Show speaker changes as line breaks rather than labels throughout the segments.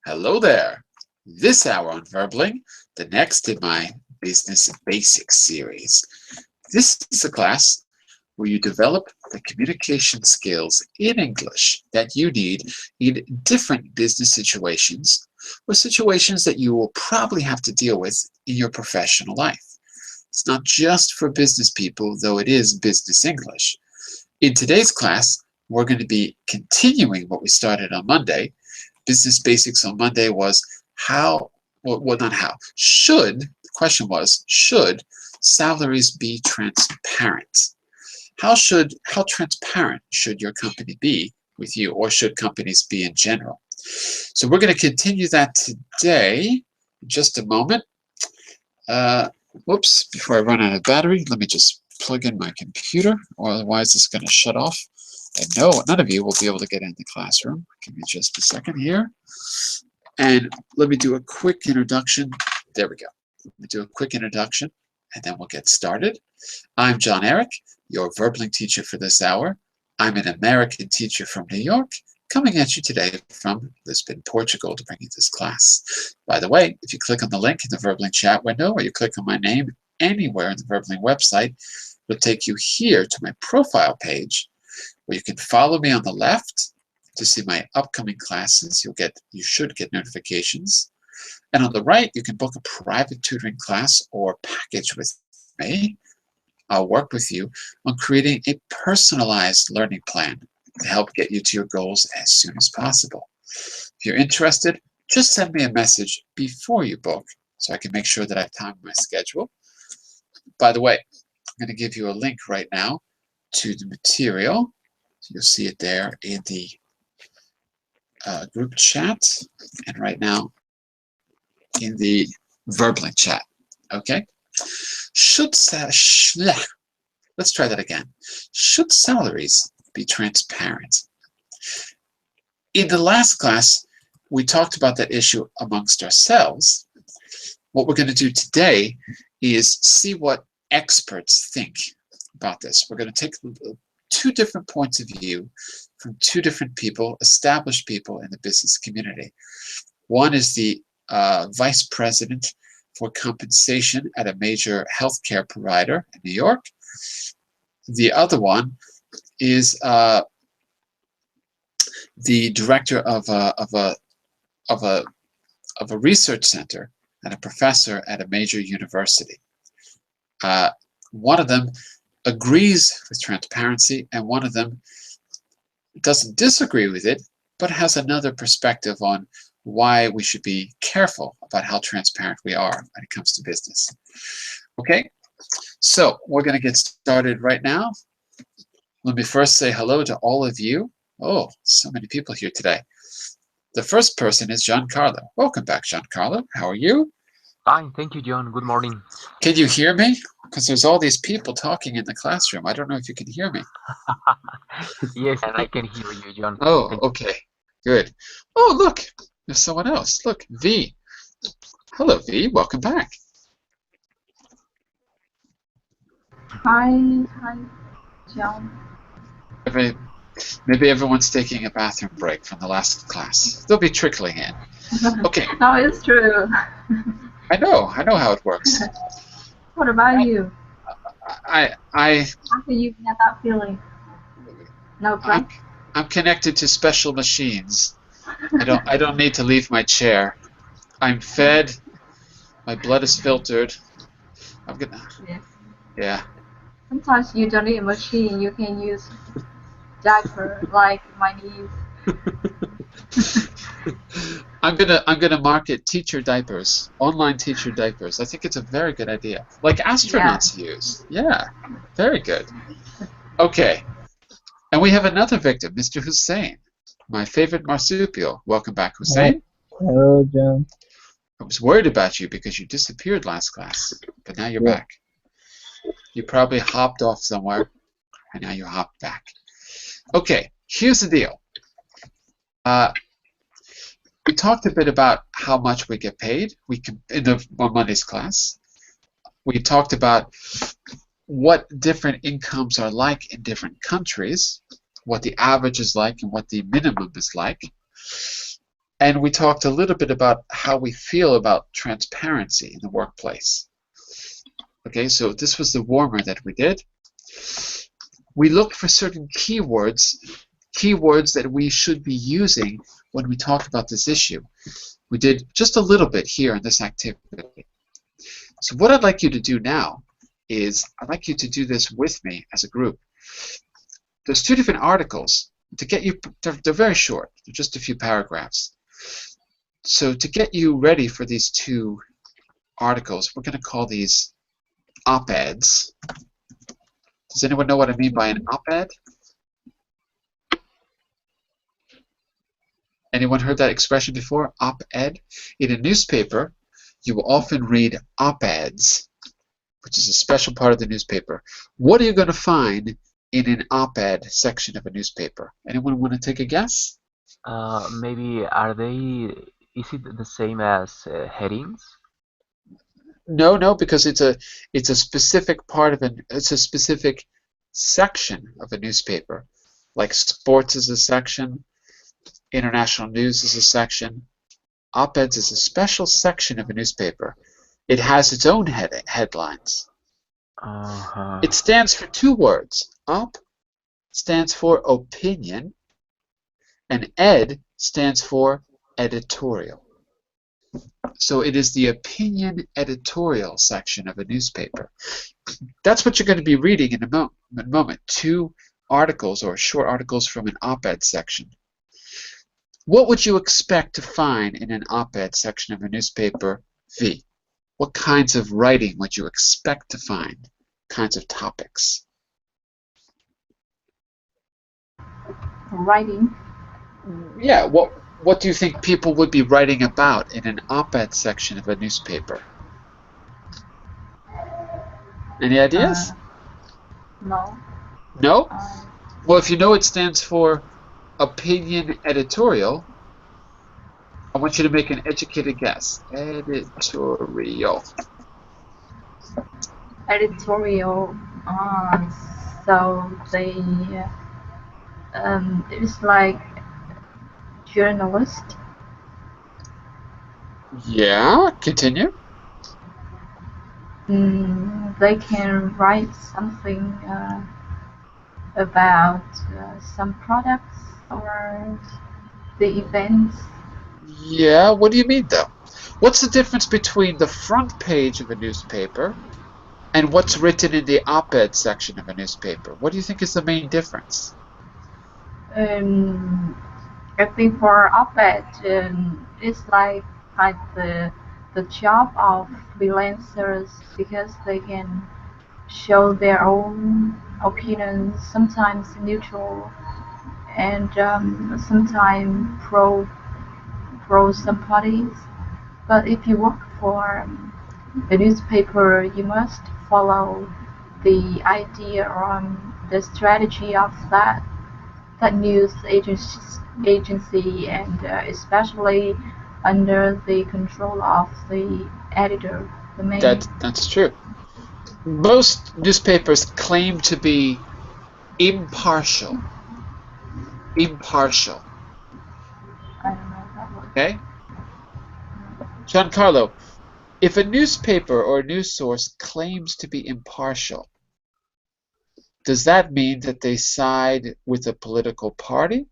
Hello there. This hour on Verbling, the next in my Business Basics series. This is a class where you develop the communication skills in English that you need in different business situations or situations that you will probably have to deal with in your professional life. It's not just for business people, though it is business English. In today's class, we're going to be continuing what we started on Monday. Business Basics on Monday was should, the question was, should salaries be transparent? How transparent should your company be with you, or should companies be in general? So we're going to continue that today. In just a moment. Whoops, before I run out of battery, let me just plug in my computer, or otherwise it's going to shut off. And no, none of you will be able to get in the classroom. Give me just a second here. And let me do a quick introduction. There we go. Let me do a quick introduction, and then we'll get started. I'm John Eric, your Verbling teacher for this hour. I'm an American teacher from New York, coming at you today from Lisbon, Portugal, to bring you this class. By the way, if you click on the link in the Verbling chat window, or you click on my name anywhere in the Verbling website, it'll take you here to my profile page, where you can follow me on the left to see my upcoming classes. You should get notifications. And on the right, you can book a private tutoring class or package with me. I'll work with you on creating a personalized learning plan to help get you to your goals as soon as possible. If you're interested, just send me a message before you book so I can make sure that I have time in my schedule. By the way, I'm going to give you a link right now to the material. You'll see it there in the group chat, and right now in the Verbling chat. Okay? Let's try that again. Should salaries be transparent? In the last class, we talked about that issue amongst ourselves. What we're going to do today is see what experts think about this. We're going to take two different points of view from two different people, established people in the business community. One is the vice president for compensation at a major healthcare provider in New York. The other one is the director of a research center and a professor at a major university. One of them agrees with transparency, and one of them doesn't disagree with it, but has another perspective on why we should be careful about how transparent we are when it comes to business. Okay, so we're going to get started right now. Let me first say hello to all of you. Oh, so many people here today. The first person is Giancarlo. Welcome back, Giancarlo. How are you?
Fine, thank you, John. Good morning.
Can you hear me? Because there's all these people talking in the classroom. I don't know if you can hear me.
Yes, and I can hear you, John.
Oh, okay. Good. Oh, look. There's someone else. Look, V. Hello, V. Welcome back.
Hi, John.
Maybe everyone's taking a bathroom break from the last class. They'll be trickling in. Okay.
No, it's true.
I know how it works.
What about you?
I
How can you get that feeling? No break?
I'm connected to special machines. I don't need to leave my chair. I'm fed. My blood is filtered. I'm gonna.
Yes.
Yeah.
Sometimes you don't need a machine. You can use diaper like my niece.
I'm gonna market teacher diapers, online teacher diapers. I think it's a very good idea, like astronauts use. Yeah, very good. Okay, and we have another victim, Mr. Hussein, my favorite marsupial. Welcome back, Hussein.
Hello, John.
I was worried about you because you disappeared last class, but now you're back. You probably hopped off somewhere, and now you hopped back. Okay, here's the deal. We talked a bit about how much we get paid. In Monday's class. We talked about what different incomes are like in different countries, what the average is like and what the minimum is like. And we talked a little bit about how we feel about transparency in the workplace. Okay, so this was the warmer that we did. We looked for certain keywords that we should be using when we talk about this issue. We did just a little bit here in this activity. So what I'd like you to do now is I'd like you to do this with me as a group. There's two different articles. To get you, they're very short. They're just a few paragraphs. So to get you ready for these two articles, we're going to call these op-eds. Does anyone know what I mean by an op-ed? Anyone heard that expression before? Op-ed? In a newspaper, you will often read op-eds, which is a special part of the newspaper. What are you going to find in an op-ed section of a newspaper? Anyone want to take a guess?
Maybe is it the same as headings?
No, because it's a specific part of it's a specific section of a newspaper. Like sports is a section, international news is a section. Op-eds is a special section of a newspaper. It has its own headlines. It stands for two words. Op stands for opinion, and ed stands for editorial. So it is the opinion editorial section of a newspaper. That's what you're going to be reading in a moment. Two articles or short articles from an op-ed section. What would you expect to find in an op-ed section of a newspaper? V. What kinds of writing would you expect to find? Kinds of topics?
Writing.
Yeah, what do you think people would be writing about in an op-ed section of a newspaper? Any ideas?
No.
No? Well, if you know it stands for opinion editorial, I want you to make an educated guess. Editorial.
Editorial. So they it's like journalist.
Yeah, continue.
They can write something about some products or the events.
Yeah, what do you mean though? What's the difference between the front page of a newspaper and what's written in the op-ed section of a newspaper? What do you think is the main difference?
I think for op-ed, it's like the job of freelancers because they can show their own opinions, sometimes neutral and sometimes pro some parties. But if you work for a newspaper, you must follow the idea or the strategy of that news agency and especially under the control of the editor, the main.
That's true. Most newspapers claim to be impartial. Impartial.
I don't know that word.
Okay? Giancarlo, if a newspaper or a news source claims to be impartial, does that mean that they side with a political party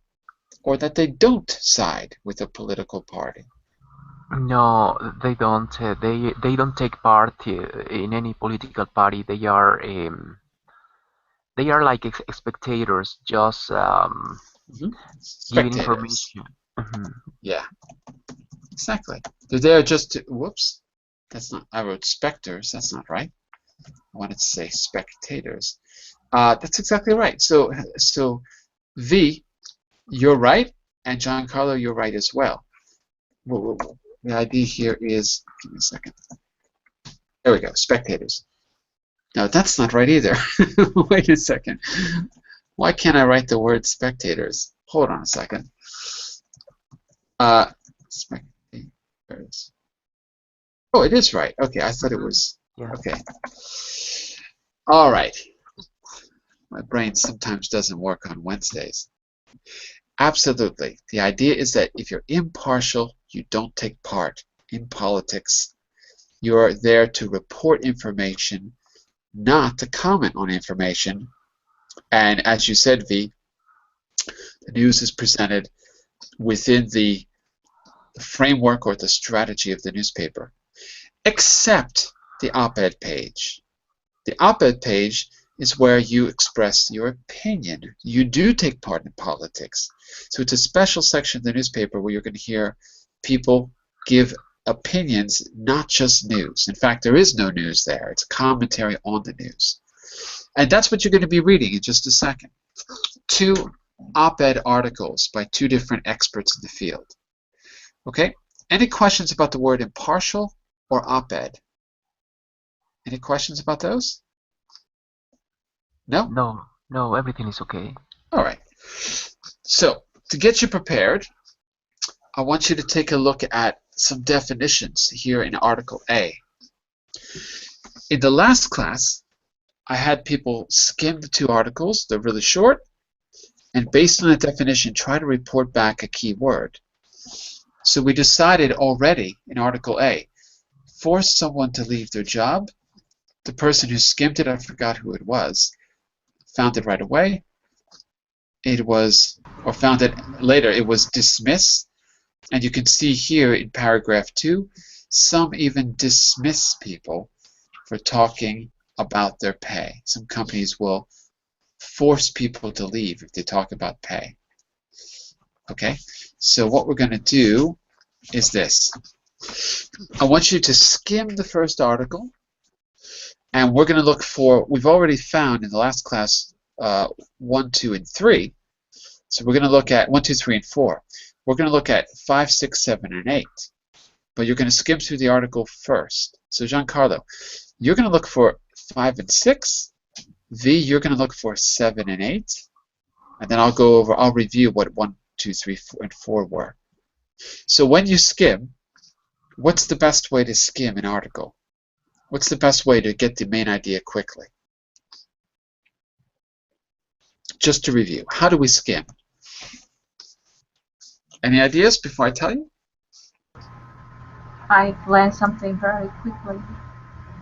or that they don't side with a political party?
No, they don't. They don't take part in any political party. They are like spectators, just giving
Spectators.
information.
Yeah, exactly. They're there just to, whoops, that's not, I wrote specters, that's not right. I wanted to say spectators. That's exactly right. So V, you're right, and Giancarlo, you're right as well. The idea here is, give me a second. There we go, spectators. No, that's not right either. Wait a second. Why can't I write the word spectators? Hold on a second. Spectators. Oh, it is right. Okay, I thought it was.
Yeah.
Okay. All right. My brain sometimes doesn't work on Wednesdays. Absolutely. The idea is that if you're impartial, you don't take part in politics. You're there to report information, not to comment on information. And as you said, V, the news is presented within the framework or the strategy of the newspaper, except the op-ed page. The op-ed page is where you express your opinion. You do take part in politics. So it's a special section of the newspaper where you're going to hear people give opinions, not just news. In fact, there is no news there. It's commentary on the news. And that's what you're going to be reading in just a second. 2 op-ed articles by 2 different experts in the field. Okay? Any questions about the word impartial or op-ed? Any questions about those? No?
No, everything is okay.
All right. So, to get you prepared, I want you to take a look at some definitions here in Article A. In the last class, I had people skim the 2 articles. They're really short. And based on the definition, try to report back a key word. So we decided already in Article A, force someone to leave their job. The person who skimmed it, I forgot who it was, found it right away. It was, or found it later, it was dismiss. And you can see here in paragraph 2, some even dismiss people for talking about their pay. Some companies will force people to leave if they talk about pay. Okay, so what we're going to do is this. I want you to skim the first article, and we're going to look for, we've already found in the last class 1, 2, and 3. So we're going to look at 1, 2, 3, and 4. We're going to look at 5, 6, 7, and 8. But you're going to skim through the article first. So Giancarlo, you're going to look for 5 and 6. V, you're going to look for 7 and 8. And then I'll review what 1, 2, 3, 4, and 4 were. So when you skim, what's the best way to skim an article? What's the best way to get the main idea quickly? Just to review, how do we skim? Any ideas before I tell you?
I glance something very quickly.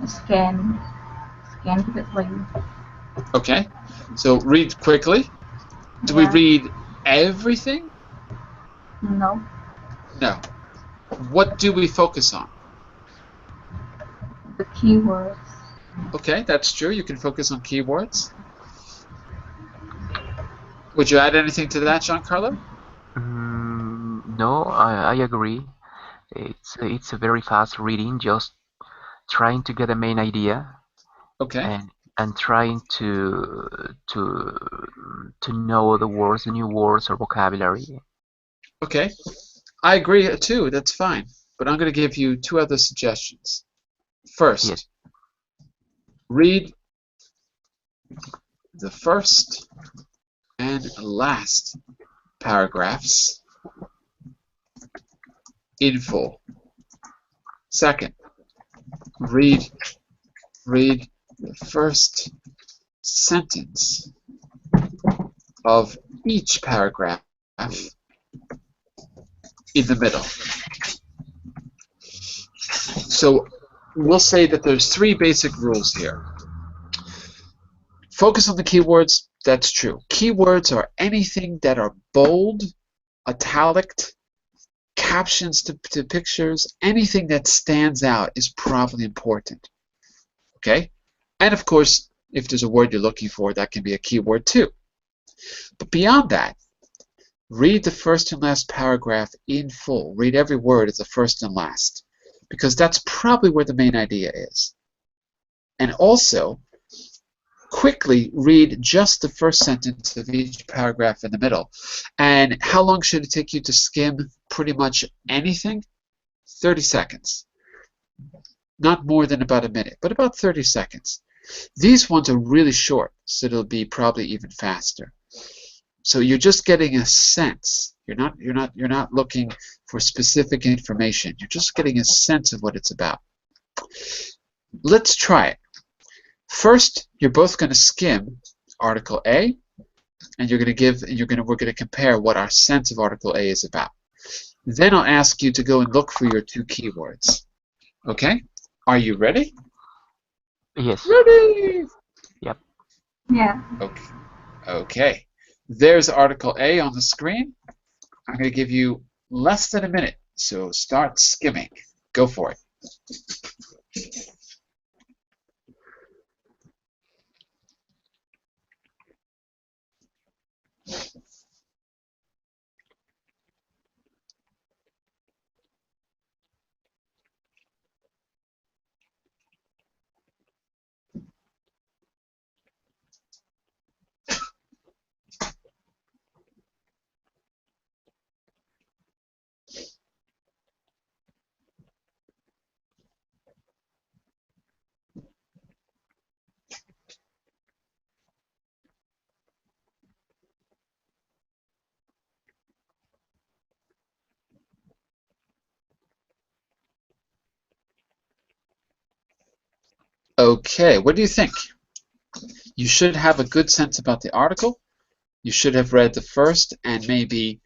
Scan quickly.
Okay, so read quickly. Do we read everything?
No.
No. What do we focus on?
The keywords.
Okay, that's true. You can focus on keywords. Would you add anything to that, Giancarlo?
No, I agree. It's a very fast reading, just trying to get a main idea.
Okay.
And trying to know the words, the new words or vocabulary.
Okay, I agree too. That's fine. But I'm going to give you 2 other suggestions. First,
yes.
Read the first and last paragraphs in full. Second, read the first sentence of each paragraph in the middle. So we'll say that there's 3 basic rules here. Focus on the keywords, that's true. Keywords are anything that are bold, italic, captions to pictures, anything that stands out is probably important. Okay? And of course, if there's a word you're looking for, that can be a keyword too. But beyond that, read the first and last paragraph in full. Read every word as the first and last, because that's probably where the main idea is. And also, quickly read just the first sentence of each paragraph in the middle. And how long should it take you to skim pretty much anything? 30 seconds. Not more than about a minute, but about 30 seconds. These ones are really short, so it'll be probably even faster. So you're just getting a sense. You're not looking for specific information. You're just getting a sense of what it's about. Let's try it. First, you're both going to skim Article A, and we're gonna compare what our sense of Article A is about. Then I'll ask you to go and look for your two keywords. Okay? Are you ready?
Yes.
Ready!
Yep.
Yeah.
Okay. There's Article A on the screen. I'm going to give you less than a minute, so start skimming. Go for it. Okay, what do you think? You should have a good sense about the article. You should have read the first and maybe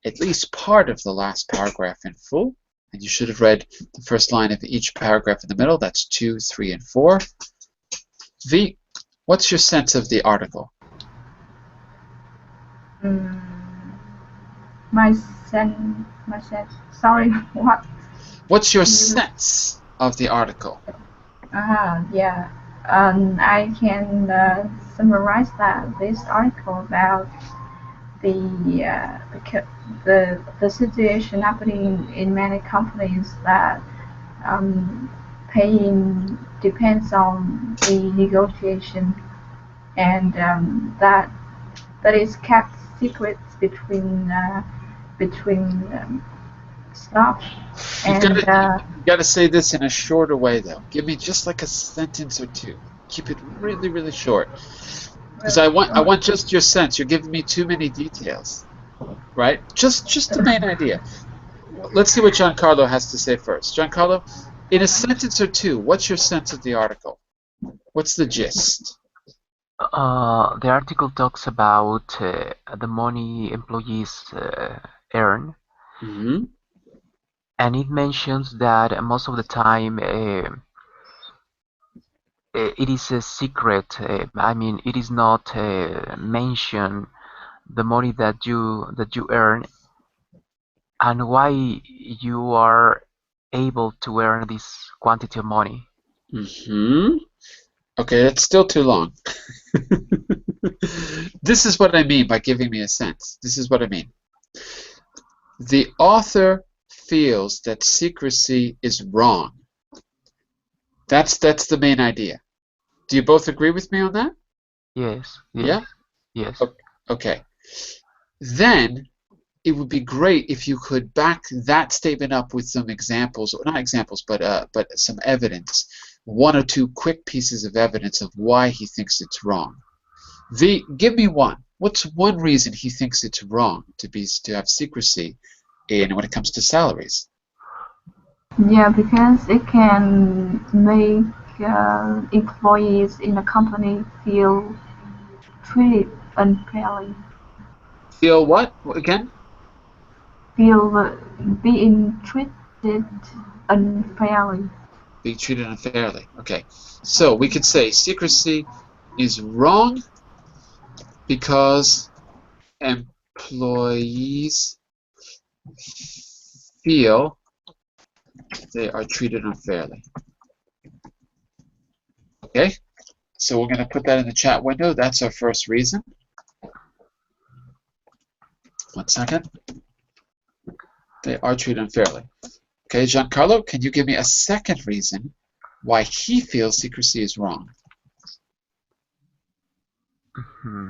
at least part of the last paragraph in full. And you should have read the first line of each paragraph in the middle. That's 2, 3, and 4. V, what's your sense of the article?
My sense. Sorry, what?
What's your sense of the article?
Yeah. I can summarize that this article about the situation happening in many companies that paying depends on the negotiation, and that is kept secret between staff.
You
And
gotta say this in a shorter way, though. Give me just like a sentence or two. Keep it really, really short. Because I want just your sense. You're giving me too many details, right? Just the main idea. Let's see what Giancarlo has to say first. Giancarlo, in a sentence or two, what's your sense of the article? What's the gist?
The article talks about the money employees earn,
Mm-hmm.
and it mentions that most of the time it is a secret. I mean, it is not mentioned the money that you earn and why you are able to earn this quantity of money.
Mm-hmm. Okay, that's still too long. This is what I mean by giving me a sense. This is what I mean. The author feels that secrecy is wrong. That's the main idea. Do you both agree with me on that?
Yes,
Yeah?
yes.
Okay. Then it would be great if you could back that statement up with some examples, or not examples, but some evidence. One or two quick pieces of evidence of why he thinks it's wrong. V, give me one. What's one reason he thinks it's wrong to have secrecy when it comes to salaries?
yeah, because it can make employees in a company feel treated unfairly.
Feel what? Again?
Feel being treated unfairly.
Being treated unfairly. Okay. So we could say secrecy is wrong because employees feel they are treated unfairly. Okay, so we're going to put that in the chat window. That's our first reason. 1 second. They are treated unfairly. Okay, Giancarlo, can you give me a second reason why he feels secrecy is wrong?
Mm-hmm.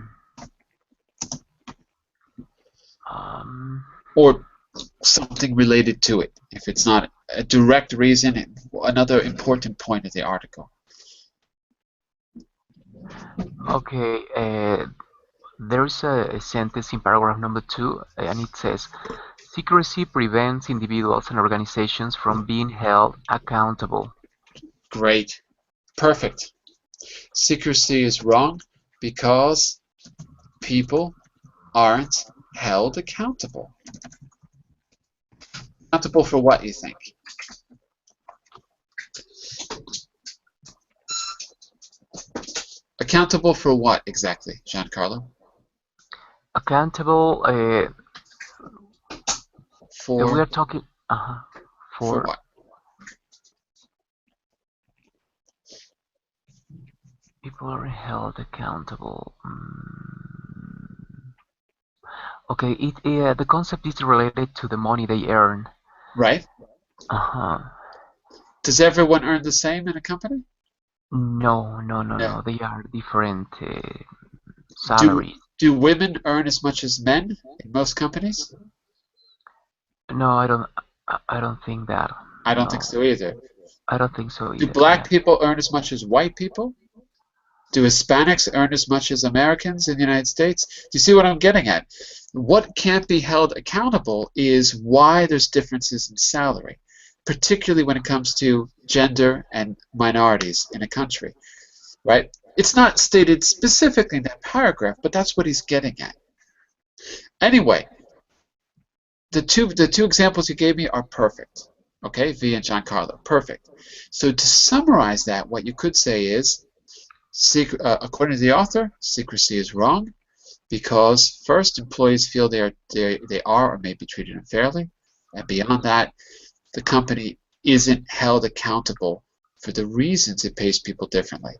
Or something related to it, if it's not a direct reason, another important point of the article.
Okay, there's a sentence in paragraph number 2, and it says, secrecy prevents individuals and organizations from being held accountable.
Great. Perfect. Secrecy is wrong because people aren't held accountable. Accountable for what, you think? Accountable for what exactly, Giancarlo?
Accountable. We
For
are talking.
for
For
what?
people are held accountable. Okay, the concept is related to the money they earn.
Right.
Uh-huh.
Does everyone earn the same in a company?
No.
No.
They are different
Do
salaries.
do women earn as much as men in most companies?
No, I don't. I don't think that.
I don't think
No,
so either.
I don't think so
Do
either.
black
Yeah.
people earn as much as white people? Do Hispanics earn as much as Americans in the United States? Do you see what I'm getting at? What can't be held accountable is why there's differences in salary, particularly when it comes to gender and minorities in a country, right? It's not stated specifically in that paragraph, but that's what he's getting at. Anyway, the two examples you gave me are perfect. Okay, V and Giancarlo, perfect. So to summarize that, what you could say is, according to the author, secrecy is wrong because first, employees feel they are or may be treated unfairly, and beyond that, the company isn't held accountable for the reasons it pays people differently.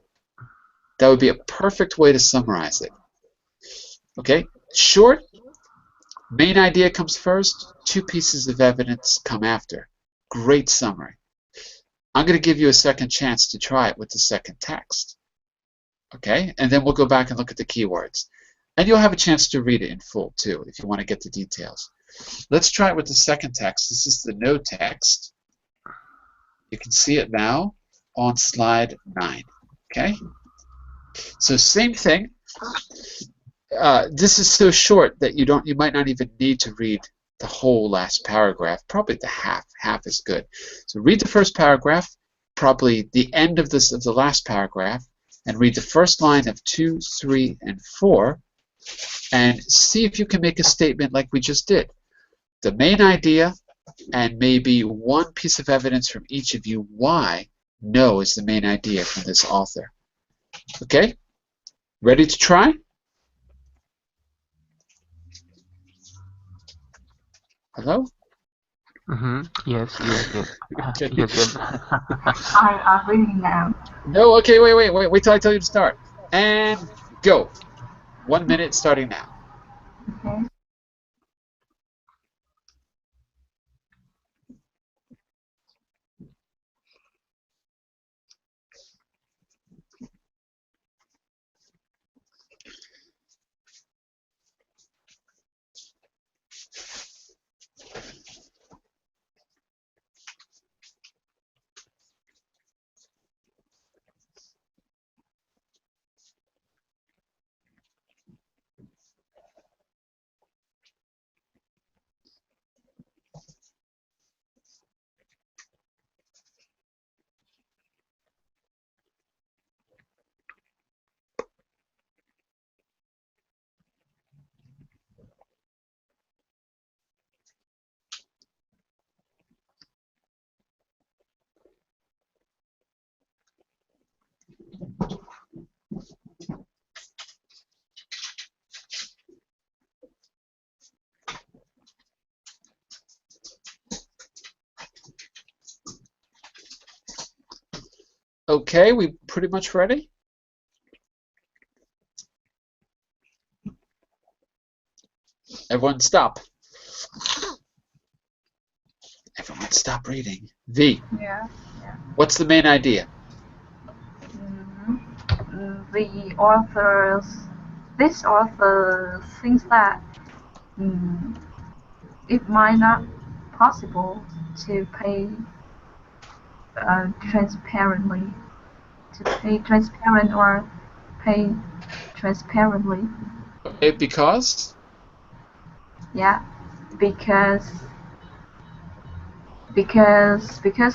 That would be a perfect way to summarize it. Okay, short. Main idea comes first, two pieces of evidence come after. Great summary. I'm going to give you a second chance to try it with the second text. Okay, and then we'll go back and look at the keywords. And you'll have a chance to read it in full too, if you want to get the details. Let's try it with the second text. This is the no text. You can see it now on slide 9. Okay, so same thing. This is so short that you might not even need to read the whole last paragraph. Probably the half. Half is good. So read the first paragraph, probably the end of the last paragraph, and read the first line of 2, 3, and 4, and see if you can make a statement like we just did. The main idea and maybe one piece of evidence from each of you why no is the main idea from this author. Okay? Ready to try? Hello?
Yes.
Okay.
Yes.
I'm reading now.
No, okay, wait till I tell you to start. And go. 1 minute starting now.
Okay.
Okay, we pretty much ready? Everyone stop. Everyone stop reading. V,
Yeah.
what's the main idea?
The authors, this author thinks that it might not possible to pay transparently, to pay transparent or pay transparently.
Okay, because?
Yeah, because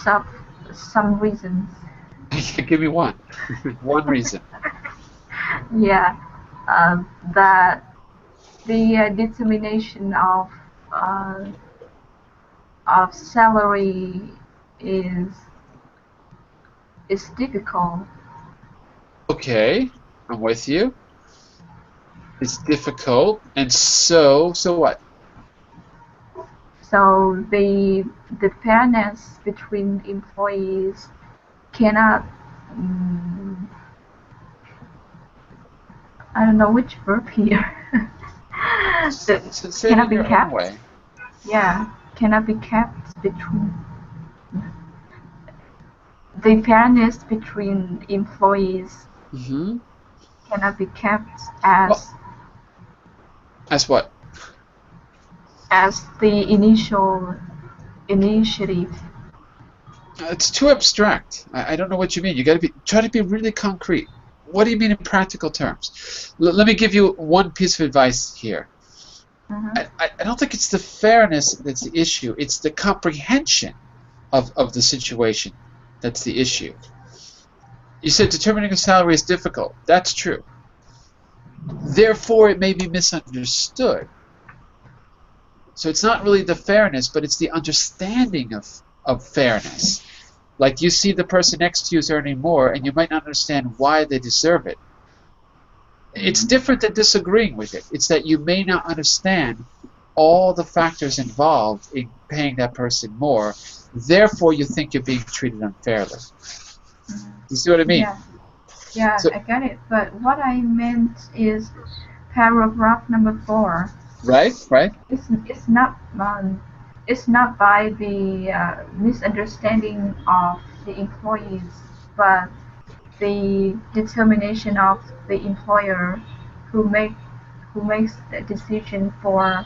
of some reasons.
Give me one. One reason.
Yeah, that the determination of salary is is difficult.
Okay, I'm with you. It's difficult, and so what?
So the fairness between employees cannot mm, I don't know which verb here. That
Say it
cannot
in
be
your own
kept.
way.
Yeah, cannot be kept between the fairness between employees
Hmm.
cannot be kept
Well, as what?
as the initial initiative.
It's too abstract. I don't know what you mean. You got to be try to be really concrete. What do you mean in practical terms? Let me give you one piece of advice here.
Mhm.
I don't think it's the fairness that's the issue. It's the comprehension of the situation that's the issue. You said determining a salary is difficult. That's true. Therefore, it may be misunderstood. So it's not really the fairness, but it's the understanding of fairness. Like you see the person next to you is earning more, and you might not understand why they deserve it. It's
Mhm.
different than disagreeing with it. It's that you may not understand all the factors involved in paying that person more. Therefore, you think you're being treated unfairly. You see what I mean?
Yeah, yeah,
So,
I get it. But what I meant is paragraph number 4.
right, right.
It's not it's not by the misunderstanding of the employees, but the determination of the employer who make who makes the decision for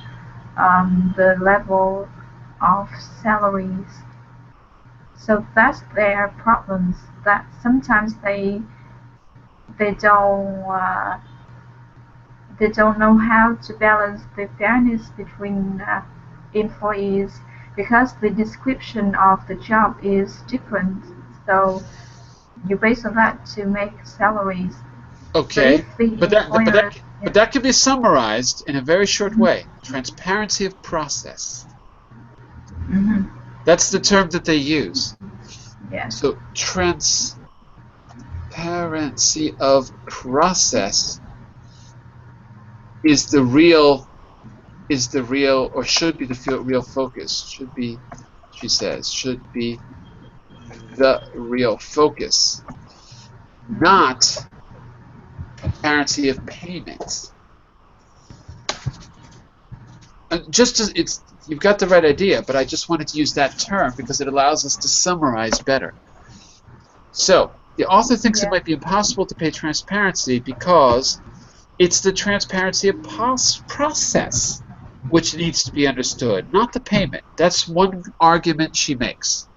the level of salaries. So that's their problems. That sometimes they don't uh, they don't know how to balance the fairness between employees because the description of the job is different. So you base on that to make salaries. So if
Okay,
the
but that but that
employer,
but
yeah,
that can be summarized in a very short
mhm,
way. Transparency of process.
mhm,
That's the term that they use.
yes,
So transparency of process is the real or should be the real focus. Should be, she says, should be the real focus, not transparency of payment. Just as it's you've got the right idea, but I just wanted to use that term because it allows us to summarize better. So the author thinks it
yeah,
might be impossible to pay transparency because it's the transparency of process which needs to be understood, not the payment. That's one argument she makes.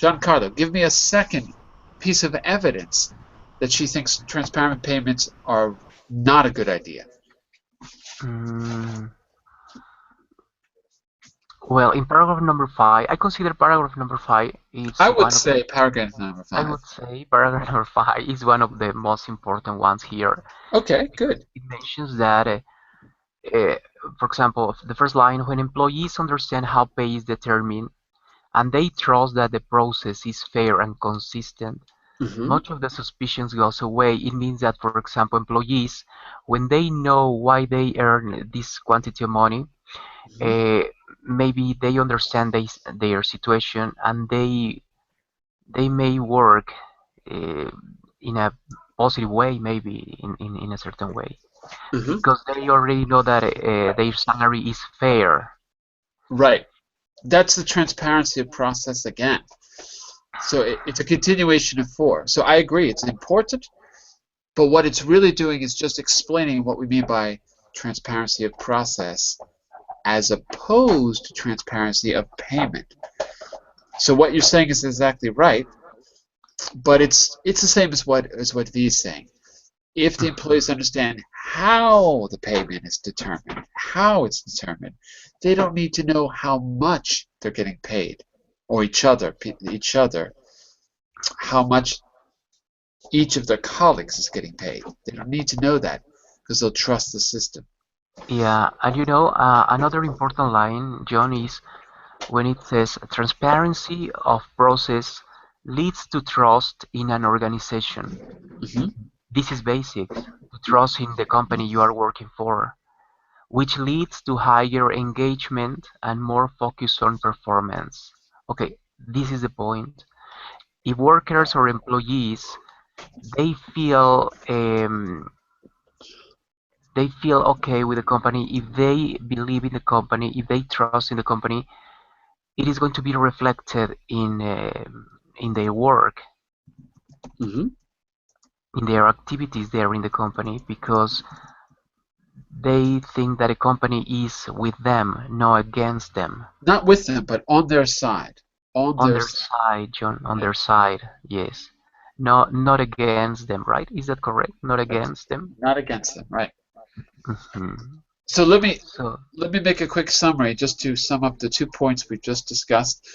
Giancarlo, give me a second piece of evidence that she thinks transparent payments are not a good idea.
Mm, well, in paragraph number 5, I consider paragraph number 5 is
I would
one of the,
say paragraph number
I
5.
would say paragraph number 5 is one of the most important ones here.
Okay, good.
It mentions that, uh, for example, the first line, when employees understand how pay is determined and they trust that the process is fair and consistent,
Hmm.
much of the suspicions goes away. It means that, for example, employees, when they know why they earn this quantity of money,
Hmm.
uh, maybe they understand their situation and they may work uh, in a positive way, maybe in a certain way,
Hmm.
because they already know that their salary is fair.
Right. That's the transparency of process again. So it's a continuation of 4. So I agree, it's important, but what it's really doing is just explaining what we mean by transparency of process as opposed to transparency of payment. So what you're saying is exactly right, but it's the same as what V is saying. If the employees understand how the payment is determined, how it's determined, they don't need to know how much they're getting paid, or each other, how much each of their colleagues is getting paid. They don't need to know that because they'll trust the system.
Yeah, and you know, another important line, John, is when it says transparency of process leads to trust in an organization.
Hmm.
This is basics, to trust in the company you are working for, which leads to higher engagement and more focus on performance. Okay, this is the point. If workers or employees they feel they feel okay with the company, if they believe in the company, if they trust in the company, it is going to be reflected in their work,
Hmm.
in their activities there in the company, because they think that a company is with them, not against them.
Not with them, but on their side. On
On
their
their
side.
side, John, on
Right.
their side, yes. Not against them, right? Is that correct? Not
That's
against them?
not against them, right?
Hmm.
So
So,
let me make a quick summary just to sum up the 2 points we just discussed.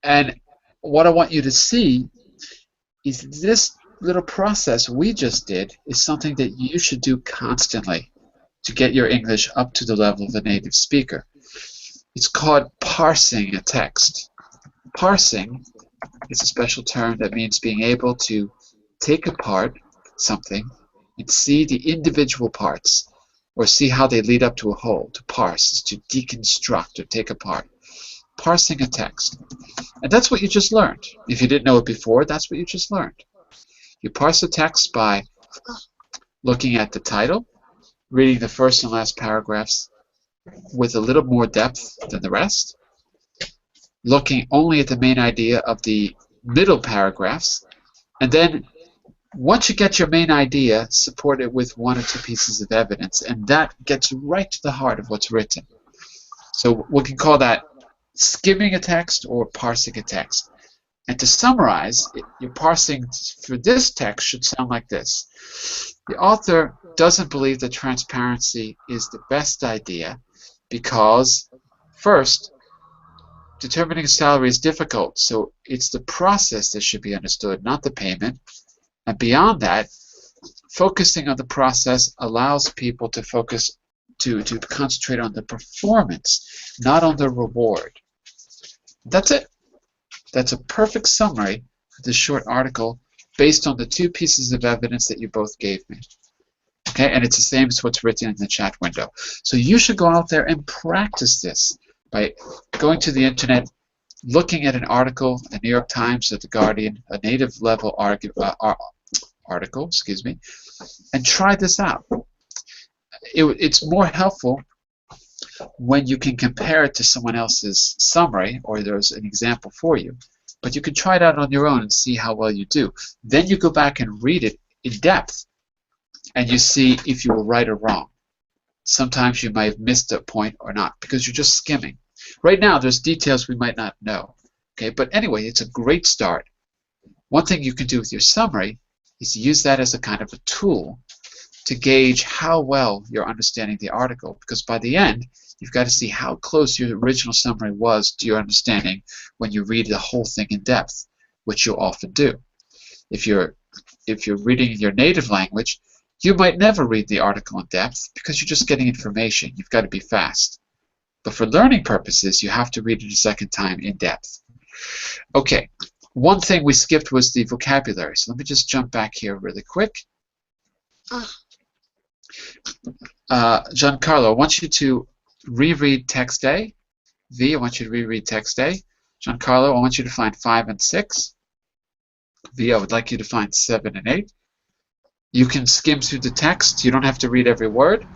And what I want you to see is this little process we just did is something that you should do constantly to get your English up to the level of a native speaker. It's called parsing a text. Parsing is a special term that means being able to take apart something and see the individual parts or see how they lead up to a whole. To parse is to deconstruct or take apart. Parsing a text. And that's what you just learned. If you didn't know it before, that's what you just learned. You parse a text by looking at the title, reading the first and last paragraphs with a little more depth than the rest, looking only at the main idea of the middle paragraphs, and then once you get your main idea, support it with 1 or 2 pieces of evidence, and that gets right to the heart of what's written. So we can call that skimming a text or parsing a text. And to summarize, your parsing for this text should sound like this. The author doesn't believe that transparency is the best idea because, first, determining salary is difficult, so it's the process that should be understood, not the payment. And beyond that, focusing on the process allows people to focus to concentrate on the performance, not on the reward. That's it. That's a perfect summary of this short article based on the 2 pieces of evidence that you both gave me. Okay, and it's the same as what's written in the chat window. So you should go out there and practice this by going to the internet, looking at an article, the New York Times or the Guardian, a native level article, excuse me, and try this out. It's more helpful when you can compare it to someone else's summary or there's an example for you. But you can try it out on your own and see how well you do. Then you go back and read it in depth and you see if you were right or wrong. Sometimes you might have missed a point or not because you're just skimming. Right now, there's details we might not know. Okay, but anyway, it's a great start. One thing you can do with your summary is use that as a kind of a tool to gauge how well you're understanding the article, because by the end, you've got to see how close your original summary was to your understanding when you read the whole thing in depth, which you'll often do. If you're reading in your native language, you might never read the article in depth because you're just getting information. You've got to be fast. But for learning purposes, you have to read it a second time in depth. Okay, one thing we skipped was the vocabulary. So let me just jump back here really quick. Giancarlo, I want you to reread text A. V, I want you to reread text A. Giancarlo, I want you to find 5 and 6. V, I would like you to find 7 and 8. You can skim through the text. You don't have to read every word.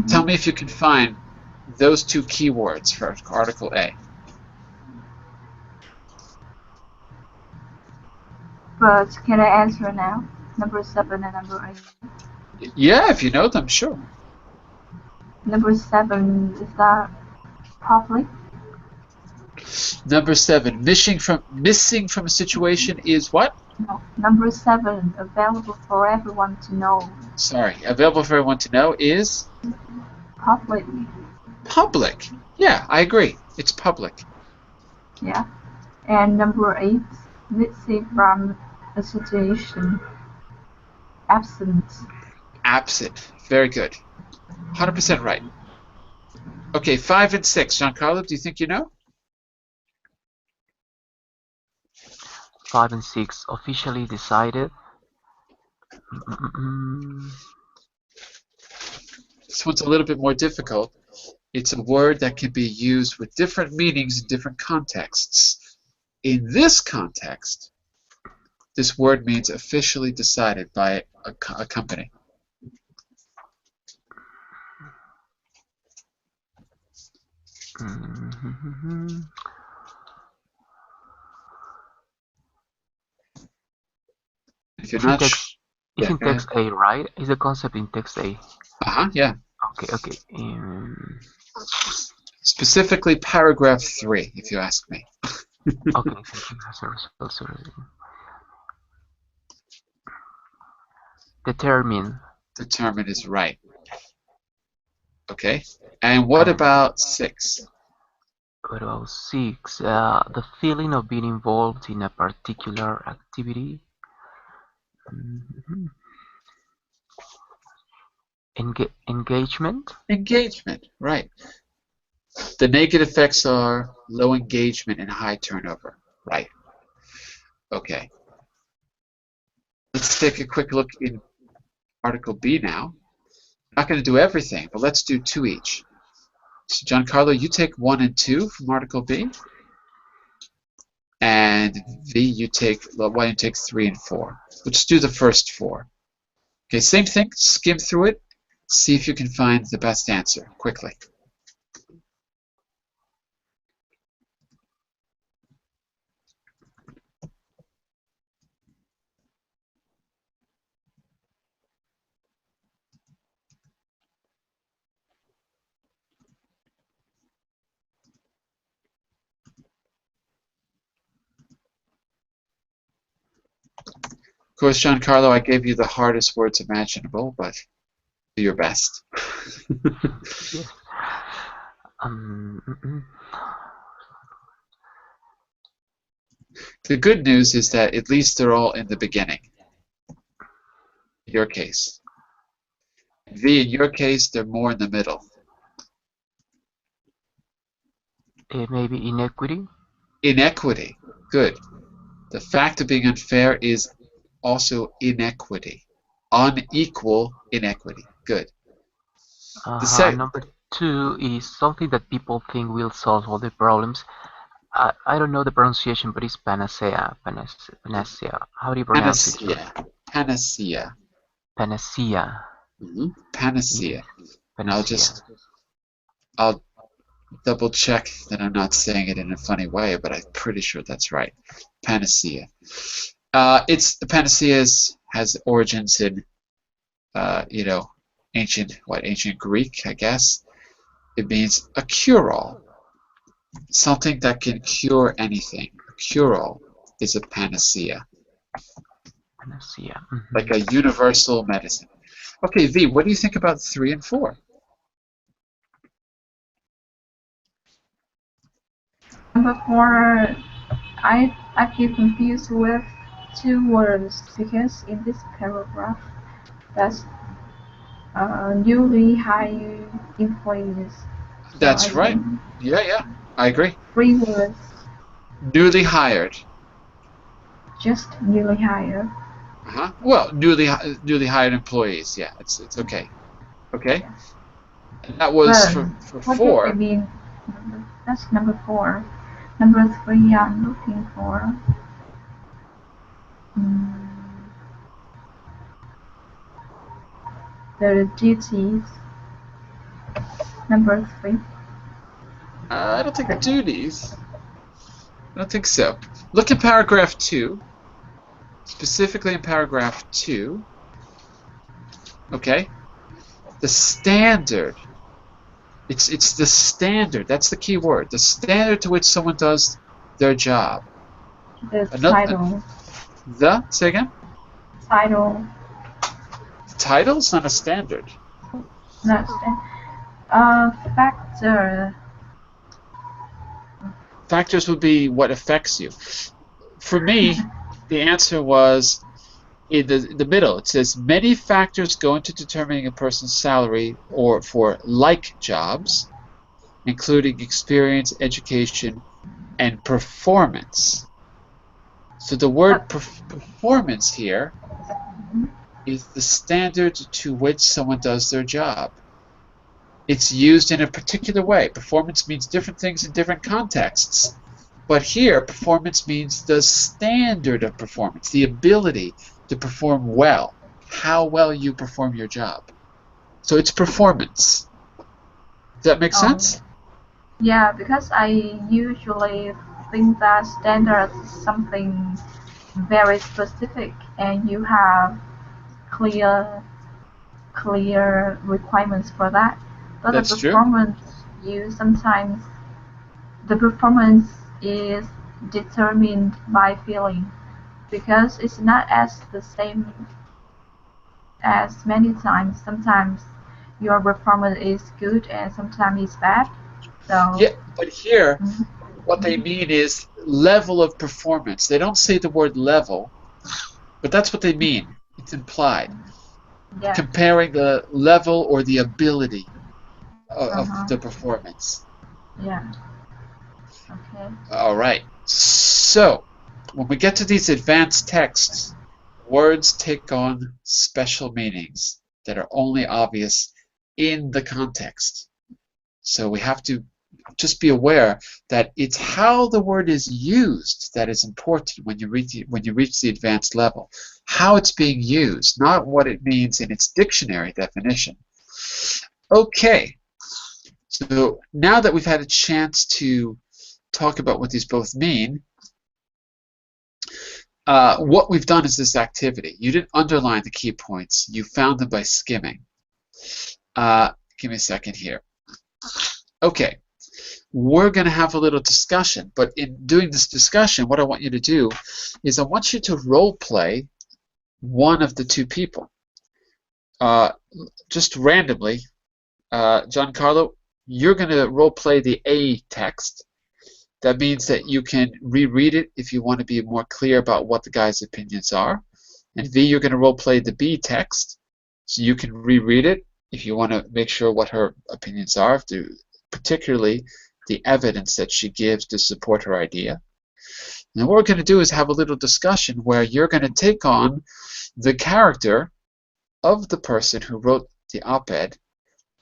Tell me if you can find those 2 keywords for Article A.
But can I answer now? Number 7 and number 8.
Yeah, if you know them, sure.
Number 7 is that public?
Number 7, missing from a situation is what?
No. Number 7, available for everyone to know.
Sorry, available for everyone to know is?
Public.
Public. Yeah, I agree. It's public.
Yeah. And number 8, missing from a situation. Absent.
Absent. Very good. 100% right. Okay, 5 and 6. Giancarlo, do you think you know?
5 and 6 officially decided.
This one's a little bit more difficult. It's a word that can be used with different meanings in different contexts. In this context, this word means officially decided by a company. If you're not,
it's in text A, right? Is the concept in text A?
Yeah.
Okay.
Specifically, paragraph 3, if you ask me.
Okay, thank you. Sorry. Determine.
Determine is right. Okay. And what about 6?
What about 6? The feeling of being involved in a particular activity. Engagement?
Engagement, right. The negative effects are low engagement and high turnover. Right. Okay. Let's take a quick look in Article B now. I'm not going to do everything, but let's do 2 each. So Giancarlo, you take 1 and 2 from Article B. And V, you take 3 and 4. Let's do the first 4. Okay, same thing. Skim through it. See if you can find the best answer quickly. Of course, Giancarlo, I gave you the hardest words imaginable, but do your best.
Yes.
The good news is that at least they're all in the beginning. In your case. V, in your case, they're more in the middle.
Maybe inequity?
Inequity. Good. The fact of being unfair is also inequity. Unequal inequity. Good.
Number 2 is something that people think will solve all the problems. I don't know the pronunciation, but it's panacea. Panacea. How do you pronounce it?
Panacea.
Panacea.
Panacea.
Panacea.
I'll double check that I'm not saying it in a funny way, but I'm pretty sure that's right. Panacea. The panacea has origins in ancient Greek, I guess. It means a cure-all. Something that can cure anything. A cure-all is a panacea.
Panacea.
Like a universal medicine. Okay, V, what do you think about 3 and 4?
Number 4, I feel confused with 2 words because in this paragraph, that's newly hired employees.
That's right. Yeah, I agree.
3 words.
Newly hired.
Just newly hired.
Well, newly hired employees. Yeah, it's okay. Okay. And that was for 4.
What do you mean? That's number 4. Number 3, I'm looking for. The duties. Number 3.
I don't think duties. I don't think so. Look at paragraph 2. Specifically in paragraph 2. Okay. The standard. It's the standard. That's the key word. The standard to which someone does their job.
The title.
Say again?
Title.
Title's not a standard.
Not factor.
Factors would be what affects you. For me, the answer was in the middle, it says many factors go into determining a person's salary or for like jobs, including experience, education, and performance. So the word
But
performance here
mhm.
is the standard to which someone does their job. It's used in a particular way. Performance means different things in different contexts. But here, performance means the standard of performance, the ability to perform well, how well you perform your job. So it's performance. Does that make
Oh,
sense?
yeah, because I usually think that standard is something very specific, and you have clear clear requirements for that. But the
That's true.
performance, you sometimes the performance is determined by feeling because it's not as the same as many times. Sometimes your performance is good and sometimes it's bad. So,
Yeah, but here,
mhm,
what they
mhm,
mean is level of performance. They don't say the word level, but that's what they mean. It's implied.
yeah,
Comparing the level or the ability of
uh-huh,
the performance.
yeah, okay,
All right. So when we get to these advanced texts, words take on special meanings that are only obvious in the context. So we have to just be aware that it's how the word is used that is important when you reach the advanced level. How it's being used, not what it means in its dictionary definition. Okay, so now that we've had a chance to talk about what these both mean, what we've done is this activity. You didn't underline the key points. You found them by skimming. Uh, Give me a second here. Okay, we're going to have a little discussion, but in doing this discussion, what I want you to do is I want you to role play one of the two people. Uh, just randomly, Giancarlo, you're going to role play the A text. That means that you can reread it if you want to be more clear about what the guy's opinions are. And V, you're going to role play the B text, so you can reread it if you want to make sure what her opinions are, particularly the evidence that she gives to support her idea. And what we're going to do is have a little discussion where you're going to take on the character of the person who wrote the op-ed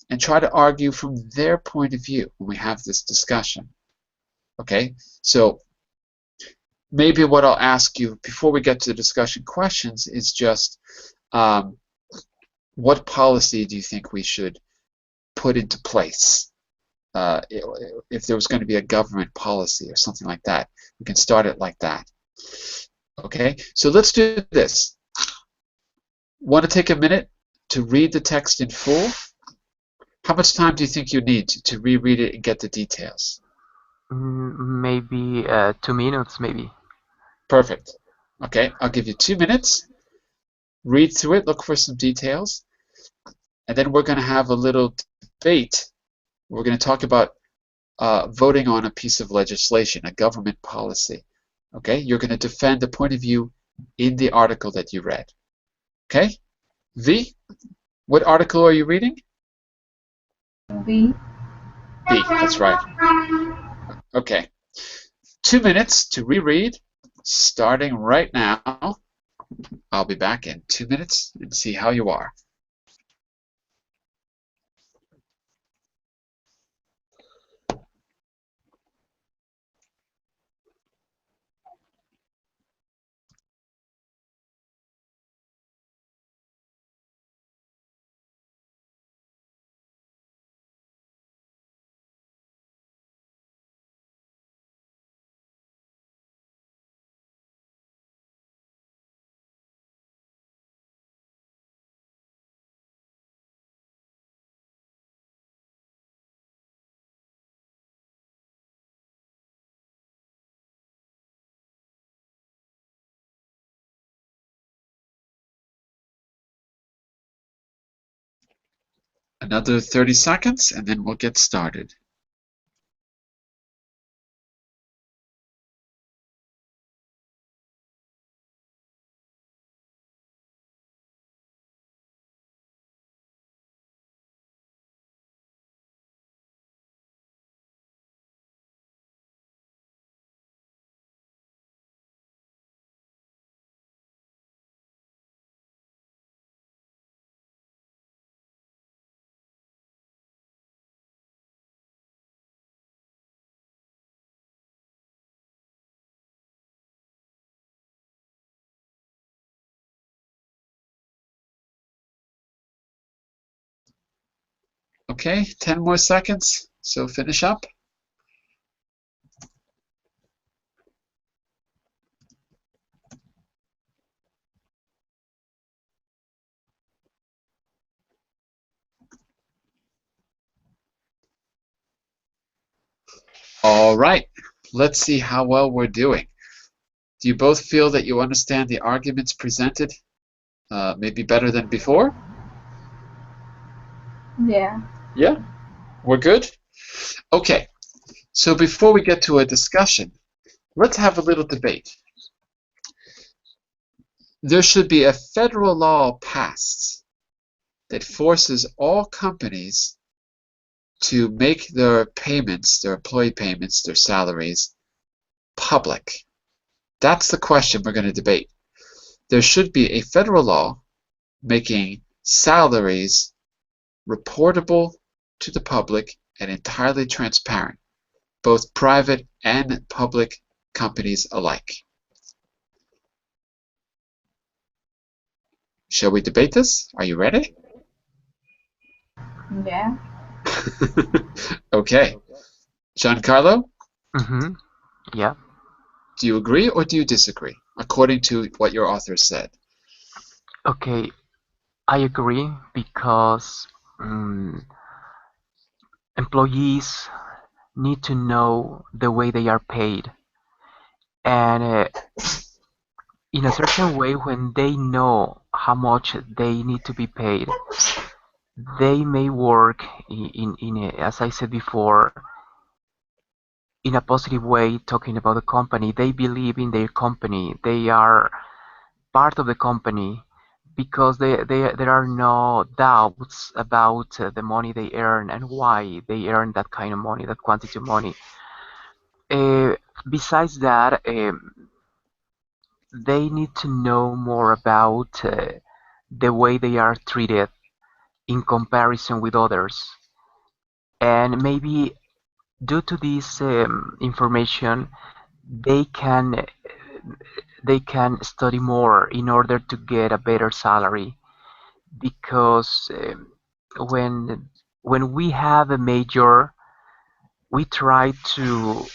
and try to argue from their point of view when we have this discussion. Okay, so maybe what I'll ask you before we get to the discussion questions is just um, what policy do you think we should put into place? If there was going to be a government policy or something like that, we can start it like that. Okay, so let's do this. Want to take a minute to read the text in full? How much time do you think you need to reread it and get the details?
Maybe 2 minutes, maybe.
Perfect. Okay, I'll give you 2 minutes. Read through it, look for some details, and then we're going to have a little debate. We're going to talk about voting on a piece of legislation, a government policy. Okay, you're going to defend the point of view in the article that you read. Okay, V, what article are you reading?
B.
B, that's right. Okay, 2 minutes to reread, starting right now. I'll be back in 2 minutes and see how you are. Another 30 seconds and then we'll get started. Okay, 10 more seconds, so finish up. All right, let's see how well we're doing. Do you both feel that you understand the arguments presented maybe better than before?
Yeah.
Yeah, we're good? Okay, so before we get to a discussion, let's have a little debate. There should be a federal law passed that forces all companies to make their payments, their employee payments, their salaries, public. That's the question we're going to debate. There should be a federal law making salaries reportable to the public and entirely transparent, both private and public companies alike. Shall we debate this? Are you ready?
Yeah.
Okay. Giancarlo,
Mm-hmm. Yeah.
do you agree or do you disagree, according to what your author said?
Okay, I agree because employees need to know the way they are paid. And in a certain way, when they know how much they need to be paid, they may work as I said before, in a positive way, talking about the company. They believe in their company. They are part of the company because there are no doubts about the money they earn and why they earn that kind of money, that quantity of money. Uh, Besides that, they need to know more about the way they are treated in comparison with others. And maybe due to this information, they can they can study more in order to get a better salary because when when we have a major, we try to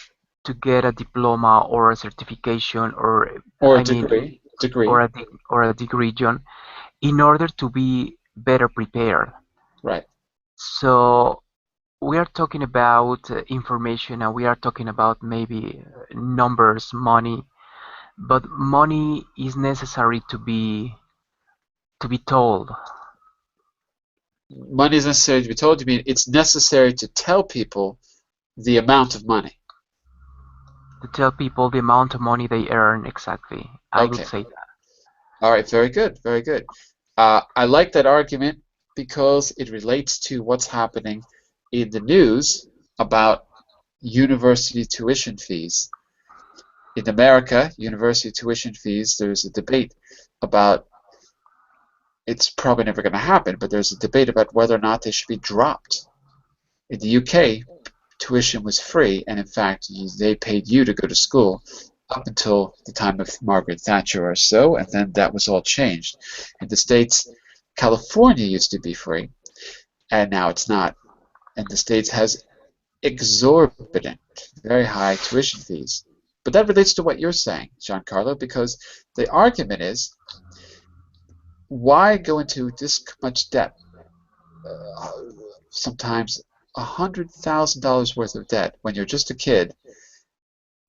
get a diploma or a certification or
Or a
I mean
degree,
or a degree in order to be better prepared.
right.
So we are talking about information and we are talking about maybe numbers, money, but money is necessary to be told,
Money is necessary to be told. You mean it's necessary to tell people the amount of money?
to tell people the amount of money they earn exactly. I would
Okay.
say that.
All right, very good, very good. I like that argument because it relates to what's happening in the news about university tuition fees. In America, university tuition fees, there's a debate about, it's probably never going to happen, but there's a debate about whether or not they should be dropped. In the UK, tuition was free, and in fact, they paid you to go to school up until the time of Margaret Thatcher or so, and then that was all changed. In the States, California used to be free, and now it's not. And the States has exorbitant, very high tuition fees. But that relates to what you're saying, Giancarlo, because the argument is, why go into this much debt? Sometimes $100,000 worth of debt when you're just a kid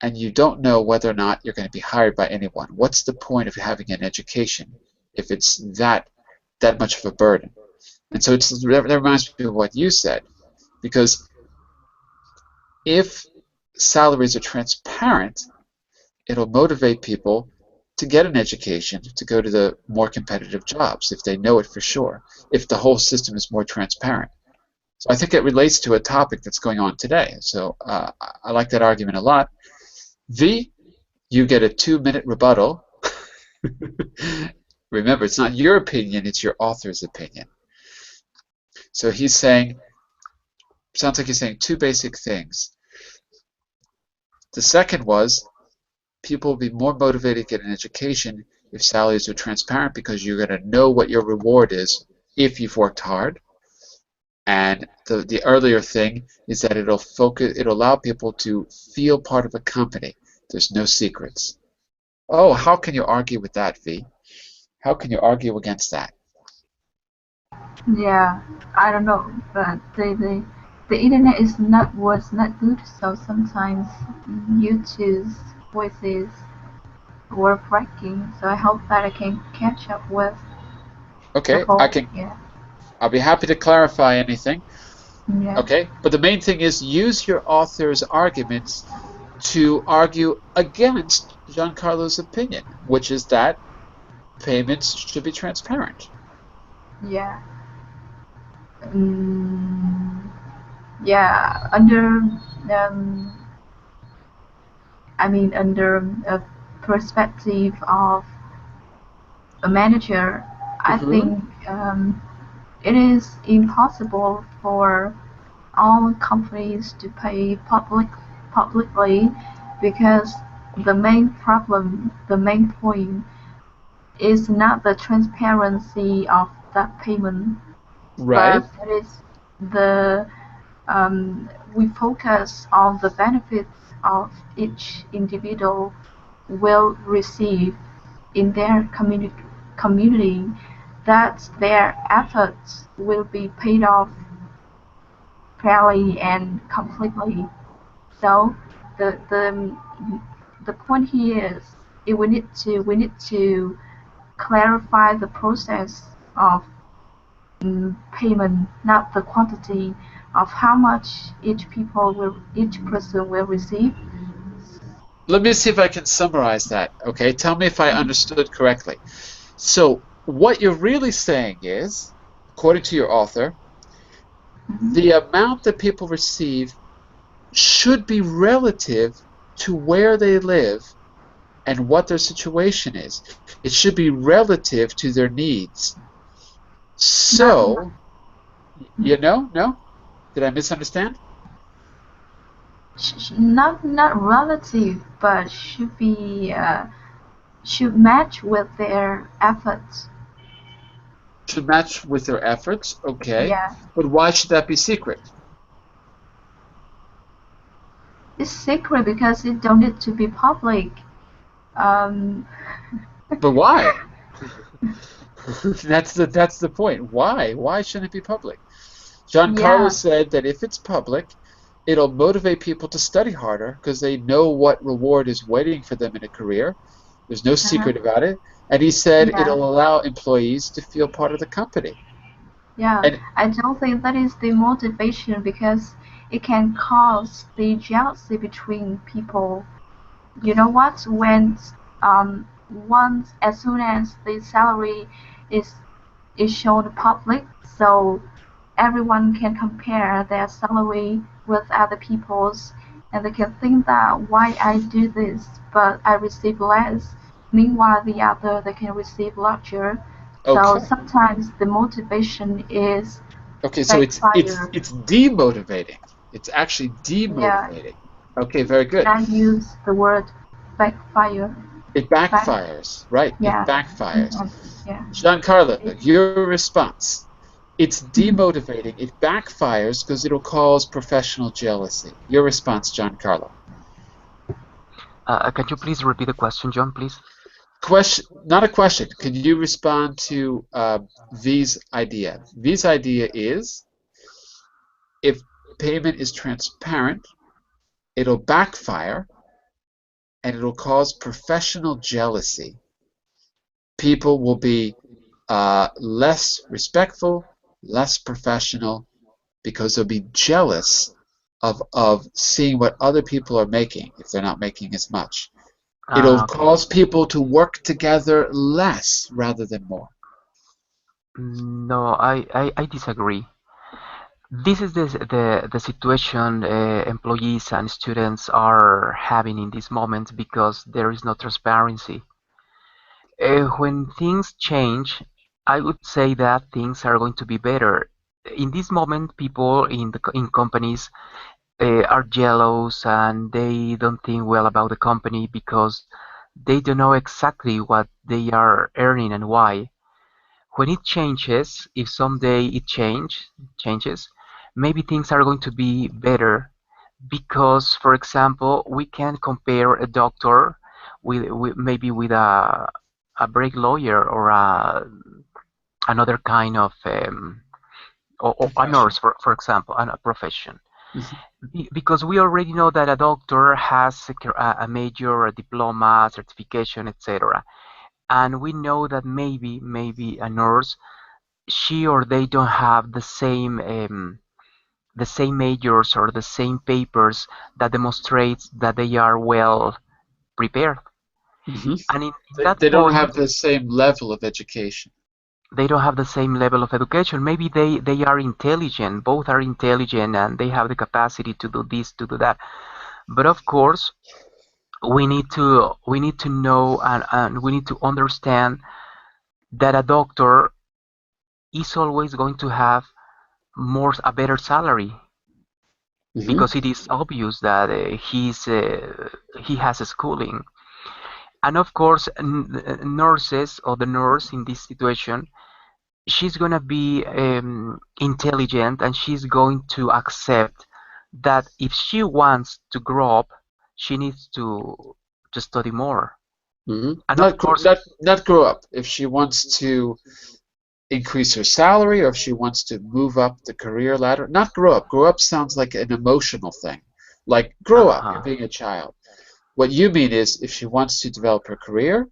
and you don't know whether or not you're going to be hired by anyone. What's the point of having an education if it's that much of a burden? And so that reminds me of what you said, because if salaries are transparent, it'll motivate people to get an education, to go to the more competitive jobs if they know it for sure, if the whole system is more transparent. So I think it relates to a topic that's going on today. So I like that argument a lot. V, you get a 2-minute rebuttal. Remember, it's not your opinion, it's your author's opinion. So he's saying, sounds like he's saying two basic things. The second was, people will be more motivated to get an education if salaries are transparent because you're going to know what your reward is if you've worked hard. And the earlier thing is that it'll allow people to feel part of a company. There's no secrets. Oh, how can you argue with that, V? How can you argue against that?
Yeah, I don't know, but the internet is not was not good, so sometimes YouTube's voices were breaking. So I hope that I can catch up with the
Okay,
whole. Yeah,
I'll be happy to clarify anything.
yeah,
Okay, but the main thing is use your author's arguments to argue against Giancarlo's opinion, which is that payments should be transparent.
yeah. Um, yeah, um, under a perspective of a manager, I
Hmm.
think it is impossible for all companies to pay publicly because the main point is not the transparency of that payment,
Right.
but it is the we focus on the benefits of each individual will receive in their community, that their efforts will be paid off fairly and completely. So the the point here is we need to clarify the process of payment, not the quantity of how much each person will receive.
Let me see if I can summarize that. Okay, tell me if I understood correctly. So, what you're really saying is, according to your author,
Mhm.
the amount that people receive should be relative to where they live and what their situation is. It should be relative to their needs.
Not
So, no? Did I misunderstand?
not relative, but should match with their efforts.
Should match with their efforts, okay.
Yeah,
But why should that be secret?
it's secret because it don't need to be public. Um,
But why? That's the point. Why? Why shouldn't it be public? Giancarlo
yeah,
said that if it's public, it'll motivate people to study harder because they know what reward is waiting for them in a career. There's no
uh-huh,
secret about it. And he said
yeah,
it'll allow employees to feel part of the company.
yeah.
And
I don't think that is the motivation because it can cause the jealousy between people. You know what? Um, once as soon as the salary is is shown public, so everyone can compare their salary with other people's, and they can think that why I do this but I receive less, meanwhile the other they can receive larger. So
okay.
sometimes the motivation is
Okay, so
backfire.
it's demotivating. It's actually
Yeah,
demotivating. Okay, very
can
good.
I use the word backfire?
It
Back,
backfires, right? It
yeah,
backfires.
and, yeah.
Giancarlo,
It,
your response. It's
mhm.
demotivating. It backfires because it'll cause professional jealousy. Your response, Giancarlo.
Can you please repeat the question, John, please?
Question, not a question. Could you respond to V's idea? V's idea is if payment is transparent, it'll backfire and it'll cause professional jealousy. People will be less respectful, less professional, because they'll be jealous of seeing what other people are making if they're not making as much. It'll
Okay.
cause people to work together less rather than more.
No, I disagree. This is the situation employees and students are having in this moment because there is no transparency. When things change, I would say that things are going to be better. In this moment, people in companies are jealous and they don't think well about the company because they don't know exactly what they are earning and why. when it changes, if someday it changes, maybe things are going to be better because, for example, we can compare a doctor with maybe with a break lawyer or another kind of or a
Profession.
nurse, for example, a profession.
Mhm.
Because we already know that a doctor has a major diploma, certification, etc. And we know that maybe a nurse, she or they don't have the same majors or the same papers that demonstrates that they are well prepared.
Mhm.
And in that
They don't
point,
have the same level of education.
they don't have the same level of education. Maybe they are intelligent, both are intelligent, and they have the capacity to do this, to do that. But of course, we need to know and we need to understand that a doctor is always going to have a better salary
Hmm.
because it is obvious that he has a schooling. And of course, nurses or the nurse in this situation, she's gonna be intelligent and she's going to accept that if she wants to grow up, she needs to study more.
Hmm.
And of course,
Not grow up. If she wants to increase her salary or if she wants to move up the career ladder, not grow up. Grow up sounds like an emotional thing. Like grow up, you're
uh-huh.
being a child. What you mean is if she wants to develop her career,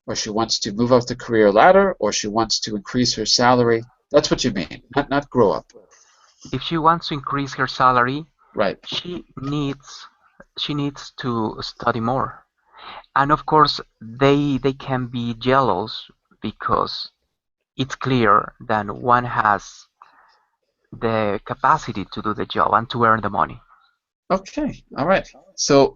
or she wants to move up the career ladder, or she wants to increase her salary. That's what you mean, not grow up.
If she wants to increase her salary,
Right.
she needs to study more. And of course, they can be jealous because it's clear that one has the capacity to do the job and to earn the money.
Okay. All right. So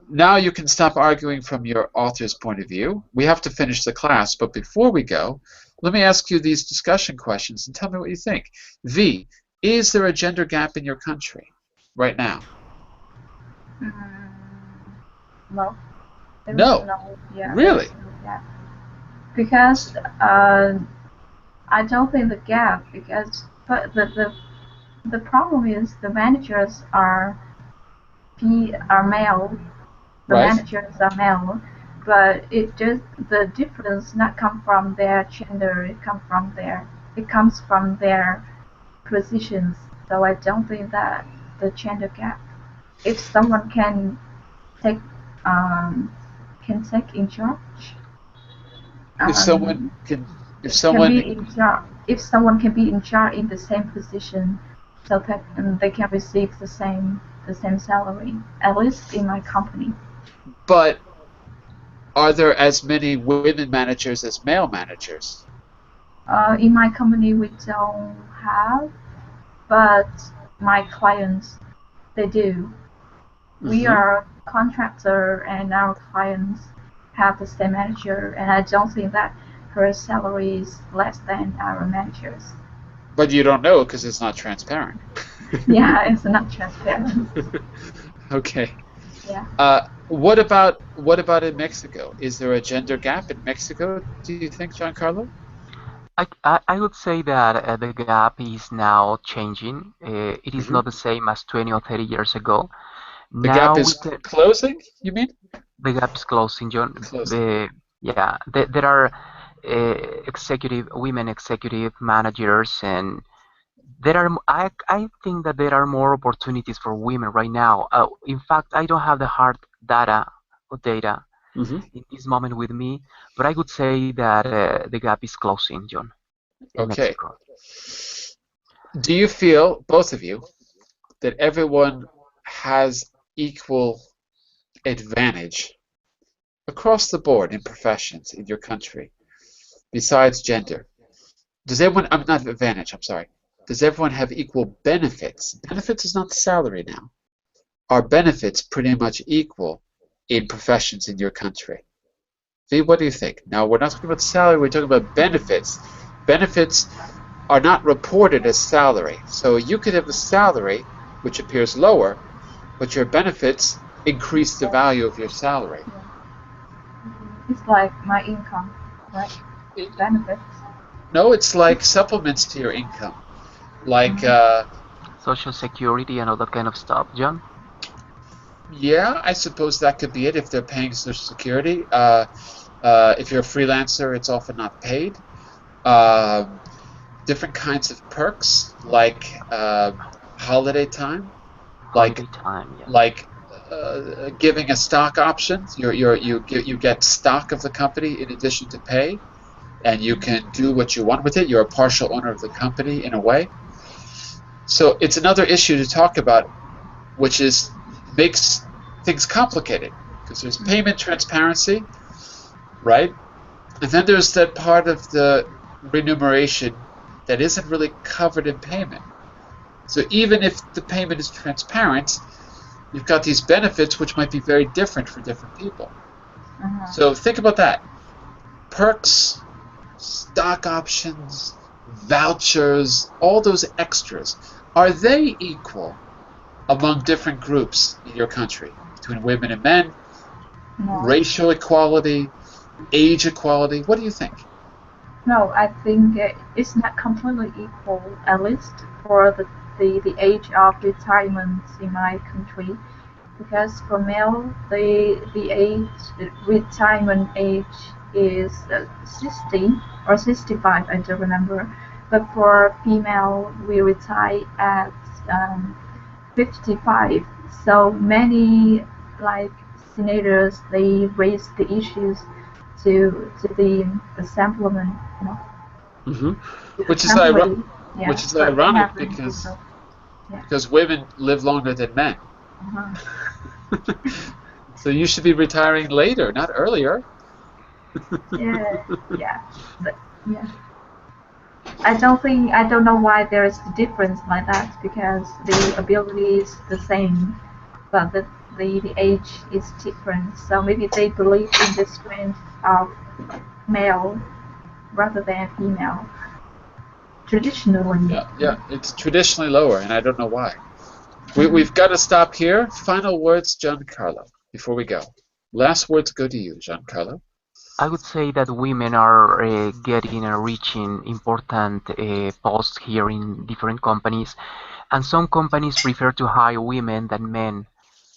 now you can stop arguing from your author's point of view. We have to finish the class, but before we go, let me ask you these discussion questions and tell me what you think. V, is there a gender gap in your country right now?
Mm, no, there is
No.
no, yeah, there is
Really?
no gap because uh, I don't think the gap because but the problem is the managers are male, the
Right?
managers are male, but it just the difference not come from their gender, it comes from their positions. So I don't think that the gender gap. If someone take um, can take in charge,
If someone
um,
can, if
can
someone,
be in charge. If someone can be in charge in the same position, so that they can receive the same salary. At least in my company.
but are there as many women managers as male managers?
In my company, we don't have, but my clients they do. We
Hmm.
are a contractor, and our clients have the same manager, and I don't think that her salary is less than our managers.
But you don't know because it's not transparent.
Yeah, it's not transparent.
Okay.
Yeah.
What about in Mexico? Is there a gender gap in Mexico, do you think, Giancarlo?
I would say that the gap is now changing. It is
Hmm.
not the same as 20 or 30 years ago.
The gap
Now
is closing, you mean?
the gap is closing, John.
Closing.
Yeah, there are women executive managers, and I think that there are more opportunities for women right now. In fact, I don't have the hard data
Hmm.
in this moment with me, but I would say that the gap is closing, John, in
Okay.
Mexico.
Do you feel, both of you, that everyone has equal advantage across the board in professions in your country, besides gender? Does everyone, I'm not advantage, I'm sorry. Does everyone have equal benefits? Benefits is not the salary now. Are benefits pretty much equal in professions in your country? V, what do you think? Now, we're not talking about salary, we're talking about benefits. Benefits are not reported as salary. So you could have a salary which appears lower, but your benefits increase the value of your salary.
Yeah. It's like my income, right?
It,
Benefits.
No, it's like supplements to your income. Like,
Social security and all that kind of stuff, John?
yeah, I suppose that could be it if they're paying Social Security. If you're a freelancer, it's often not paid. Um, Different kinds of perks, like holiday time, like
Holiday time, yeah.
like giving a stock option. You get stock of the company in addition to pay, and you can do what you want with it. You're a partial owner of the company in a way. So it's another issue to talk about, which is makes things complicated because there's payment transparency, right? And then there's that part of the remuneration that isn't really covered in payment. So even if the payment is transparent, you've got these benefits which might be very different for different people. So think about that. Perks, stock options, vouchers, all those extras, are they equal among different groups in your country? Between women and men,
No.
racial equality, age equality? What do you think?
No, I think it's not completely equal, at least for the age of retirement in my country. Because for male, the retirement age is 60 or 65, I don't remember. But for female, we retire at 55. So many like senators they raise the issues to the supplement, you know,
Mm-hmm.
to
Which is
assembly. Yeah,
which is
but they
ironic
haven't also. Yeah.
because women live longer than men.
Uh-huh.
So you should be retiring later, not earlier.
Yeah, yeah, but yeah. I don't know why there is a difference like that because the ability is the same, but the age is different. So maybe they believe in the strength of male rather than female traditionally.
Yeah, it's traditionally lower, and I don't know why. We've got to stop here. Final words, Giancarlo, before we go. Last words go to you, Giancarlo.
I would say that women are getting and reaching important posts here in different companies, and some companies prefer to hire women than men.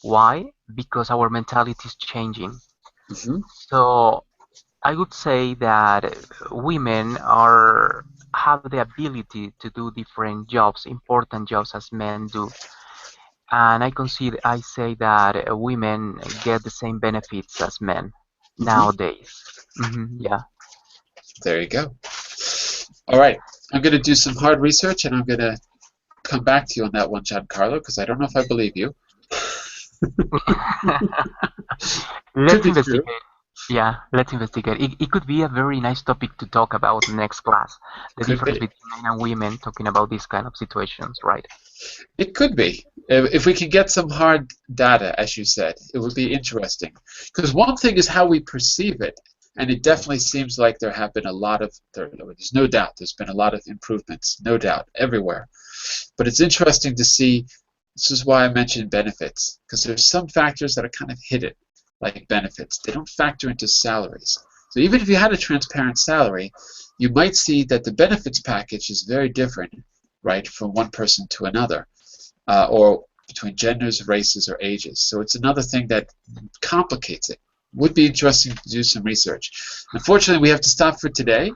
Why? Because our mentality is changing.
Hmm.
So I would say that women are have the ability to do different jobs, important jobs as men do. And I say that women get the same benefits as men
Hmm.
nowadays. Yeah.
There you go. All right, I'm going to do some hard research, and I'm going to come back to you on that one, Giancarlo, because I don't know if I believe you. Could
Let's
be true.
investigate. Yeah, let's investigate. It could be a very nice topic to talk about next class. The
Could
difference
be.
between men and women talking about these kind of situations, right?
It could be. If we could get some hard data, as you said, it would be interesting. Because one thing is how we perceive it, and it definitely seems like there have been a lot of, there's no doubt, there's been a lot of improvements, no doubt, everywhere. But it's interesting to see, this is why I mentioned benefits, because there's some factors that are kind of hidden, like benefits. They don't factor into salaries. So even if you had a transparent salary, you might see that the benefits package is very different, right, from one person to another, or between genders, races, or ages. So it's another thing that complicates it. Would be interesting to do some research. Unfortunately, we have to stop for today.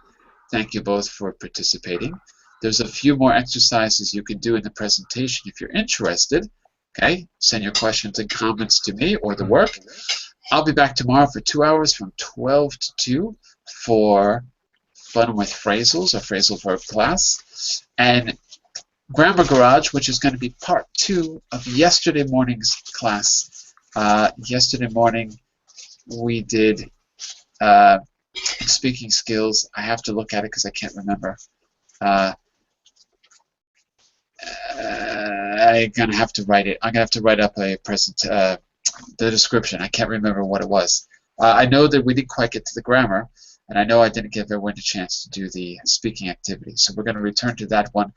Thank you both for participating. There's a few more exercises you can do in the presentation if you're interested. Okay, send your questions and comments to me or the work. I'll be back tomorrow for 2 hours from 12 to 2 for Fun with Phrasals, or phrasal verb class. And Grammar Garage, which is going to be part 2 of yesterday morning's class. Yesterday morning we did speaking skills. I have to look at it because I can't remember. I'm going to have to write it. I'm going to have to write up a the description. I can't remember what it was. I know that we didn't quite get to the grammar, and I know I didn't give everyone a chance to do the speaking activity. So we're going to return to that one,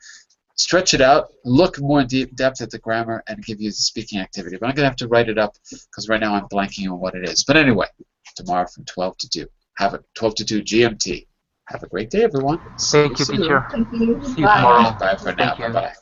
stretch it out, look more in deep depth at the grammar, and give you the speaking activity. But I'm going to have to write it up because right now I'm blanking on what it is. But anyway, tomorrow from 12 to 2. Have it 12 to 2 GMT. Have a great day, everyone. See you
Thank you,
soon.
teacher.
Thank you.
See you
Bye.
tomorrow.
Bye for now.
Thank you.
Bye-bye.